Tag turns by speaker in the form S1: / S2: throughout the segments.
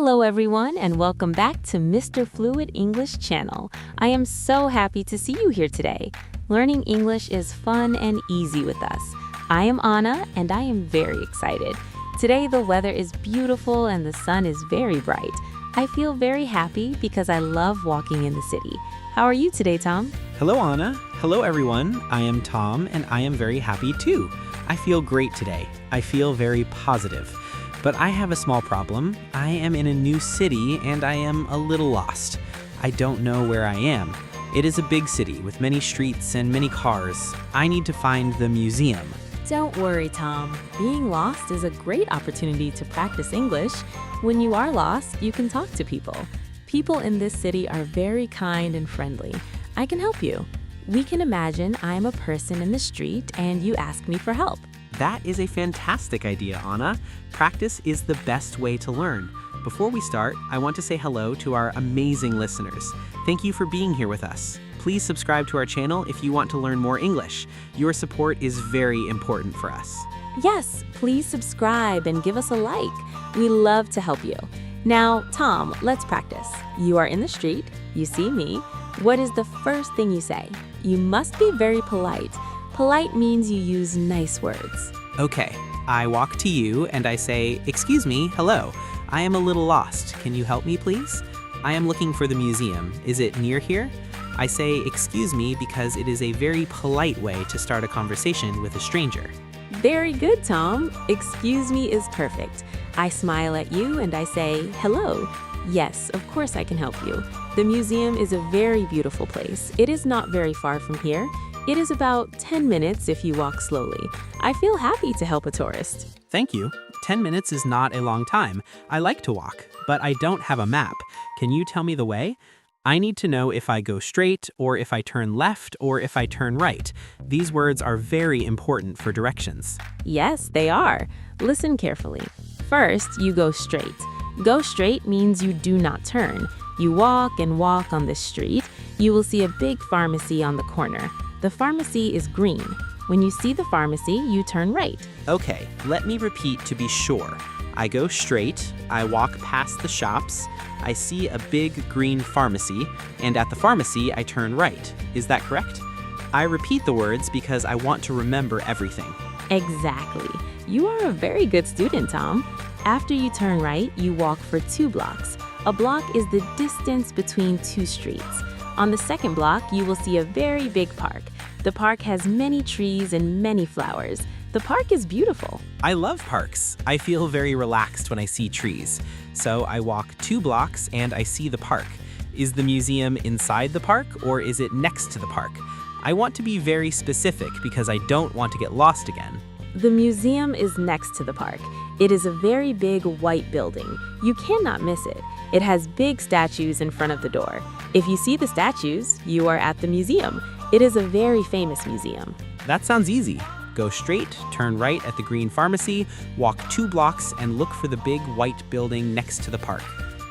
S1: Hello everyone and welcome back to Mr. Fluent English Channel. I am so happy to see you here today. Learning English is fun and easy with us. I am Anna and I am very excited. Today the weather is beautiful and the sun is very bright. I feel very happy because I love walking in the city. How are you today, Tom?
S2: Hello, Anna. Hello, everyone. I am Tom, and I am very happy too. I feel great today. I feel very positive. But I have a small problem. I am in a new city, and I am a little lost. I don't know where I am. It is a big city with many streets and many cars. I need to find the museum.
S1: Don't worry, Tom. Being lost is a great opportunity to practice English. When you are lost, you can talk to people. People in this city are very kind and friendly. I can help you. We can imagine I'm a person in the street and you ask me for help.
S2: That is a fantastic idea, Anna. Practice is the best way to learn. Before we start, I want to say hello to our amazing listeners. Thank you for being here with us. Please subscribe to our channel if you want to learn more English. Your support is very important for us.
S1: Yes, please subscribe and give us a like. We love to help you. Now, Tom, let's practice. You are in the street. You see me. What is the first thing you say? You must be very polite. Polite means you use nice words.
S2: Okay, I walk to you and I say, "Excuse me, hello. I am a little lost. Can you help me, please? I am looking for the museum. Is it near here?" I say, "Excuse me," because it is a very polite way to start a conversation with a stranger.
S1: Very good, Tom. Excuse me is perfect. I smile at you and I say, "Hello." Yes, of course I can help you. The museum is a very beautiful place. It is not very far from here. It is about 10 minutes if you walk slowly. I feel happy to help a tourist.
S2: Thank you. 10 minutes is not a long time. I like to walk, but I don't have a map. Can you tell me the way? I need to know if I go straight, or if I turn left, or if I turn right. These words are very important for directions.
S1: Yes, they are. Listen carefully. First, you go straight. Go straight means you do not turn. You walk and walk on this street. You will see a big pharmacy on the corner. The pharmacy is green. When you see the pharmacy, you turn right.
S2: Okay, let me repeat to be sure. I go straight, I walk past the shops, I see a big green pharmacy, and at the pharmacy I turn right. Is that correct? I repeat the words because I want to remember everything.
S1: Exactly. You are a very good student, Tom. After you turn right, you walk for 2 blocks. A block is the distance between 2 streets. On the second block, you will see a very big park. The park has many trees and many flowers. The park is beautiful.
S2: I love parks. I feel very relaxed when I see trees. So I walk 2 blocks and I see the park. Is the museum inside the park or is it next to the park? I want to be very specific because I don't want to get lost again.
S1: The museum is next to the park. It is a very big white building. You cannot miss it. It has big statues in front of the door. If you see the statues, you are at the museum. It is a very famous museum.
S2: That sounds easy. Go straight, turn right at the green pharmacy, walk 2 blocks, and look for the big white building next to the park.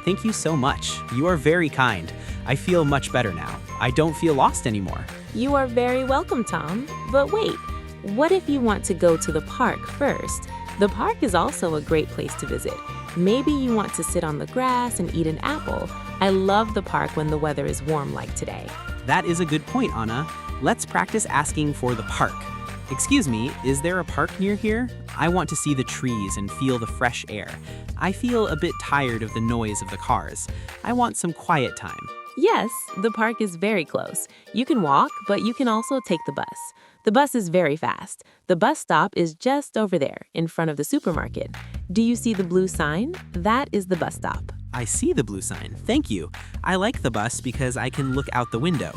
S2: Thank you so much. You are very kind. I feel much better now. I don't feel lost anymore.
S1: You are very welcome, Tom. But wait, what if you want to go to the park first? The park is also a great place to visit. Maybe you want to sit on the grass and eat an apple. I love the park when the weather is warm like today.
S2: That is a good point, Anna. Let's practice asking for the park. Excuse me, is there a park near here? I want to see the trees and feel the fresh air. I feel a bit tired of the noise of the cars. I want some quiet time.
S1: Yes, the park is very close. You can walk, but you can also take the bus. The bus is very fast. The bus stop is just over there, in front of the supermarket. Do you see the blue sign? That is the bus stop.
S2: I see the blue sign. Thank you. I like the bus because I can look out the window.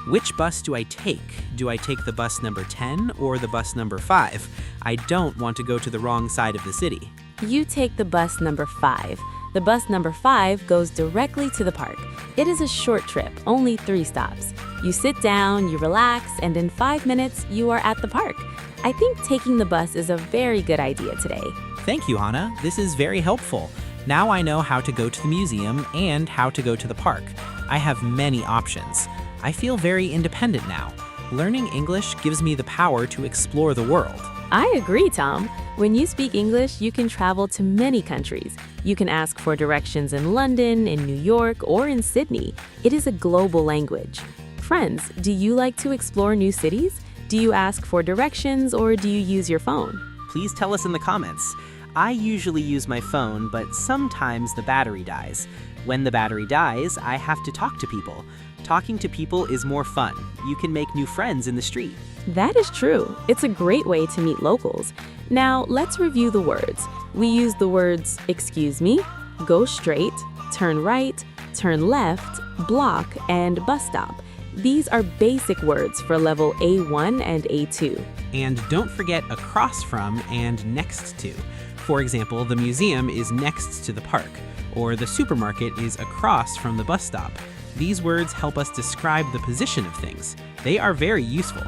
S2: Which bus do I take? Do I take the bus number 10 or the bus number 5? I don't want to go to the wrong side of the city.
S1: You take the bus number 5. The bus number 5 goes directly to the park. It is a short trip, only 3 stops. You sit down, you relax, and in 5 minutes, you are at the park. I think taking the bus is a very good idea today.
S2: Thank you, Hannah. This is very helpful. Now I know how to go to the museum and how to go to the park. I have many options. I feel very independent now. Learning English gives me the power to explore the world.
S1: I agree, Tom. When you speak English, you can travel to many countries. You can ask for directions in London, in New York, or in Sydney. It is a global language. Friends, do you like to explore new cities? Do you ask for directions or do you use your phone?
S2: Please tell us in the comments. I usually use my phone, but sometimes the battery dies. When the battery dies, I have to talk to people. Talking to people is more fun. You can make new friends in the street.
S1: That is true. It's a great way to meet locals. Now, let's review the words. We use the words excuse me, go straight, turn right, turn left, block, and bus stop. These are basic words for level A1 and A2.
S2: And don't forget across from and next to. For example, the museum is next to the park, or the supermarket is across from the bus stop. These words help us describe the position of things. They are very useful.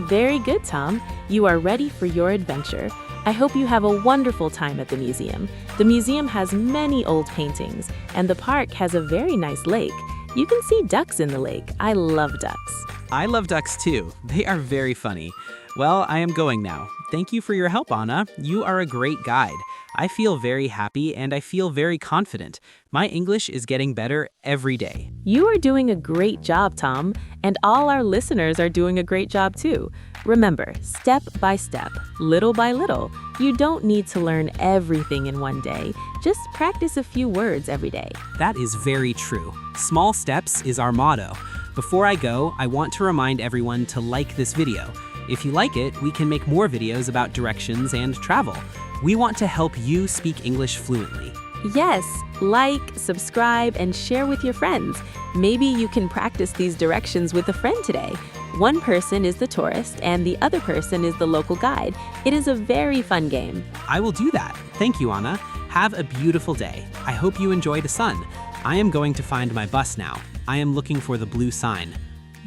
S1: Very good, Tom. You are ready for your adventure. I hope you have a wonderful time at the museum. The museum has many old paintings, and the park has a very nice lake. You can see ducks in the lake. I love ducks.
S2: I love ducks too. They are very funny. Well, I am going now. Thank you for your help, Anna. You are a great guide. I feel very happy and I feel very confident. My English is getting better every day.
S1: You are doing a great job, Tom, and all our listeners are doing a great job too. Remember, step by step, little by little. You don't need to learn everything in one day. Just practice a few words every day.
S2: That is very true. Small steps is our motto. Before I go, I want to remind everyone to like this video. If you like it, we can make more videos about directions and travel. We want to help you speak English fluently.
S1: Yes, like, subscribe, and share with your friends. Maybe you can practice these directions with a friend today. One person is the tourist and the other person is the local guide. It is a very fun game.
S2: I will do that. Thank you, Anna. Have a beautiful day. I hope you enjoy the sun. I am going to find my bus now. I am looking for the blue sign.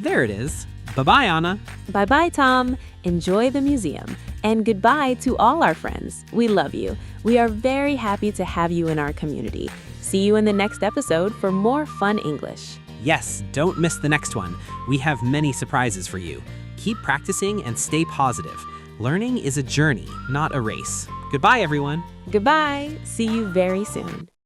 S2: There it is. Bye-bye, Anna.
S1: Bye-bye, Tom. Enjoy the museum. And goodbye to all our friends. We love you. We are very happy to have you in our community. See you in the next episode for more fun English.
S2: Yes, don't miss the next one. We have many surprises for you. Keep practicing and stay positive. Learning is a journey, not a race. Goodbye, everyone.
S1: Goodbye. See you very soon.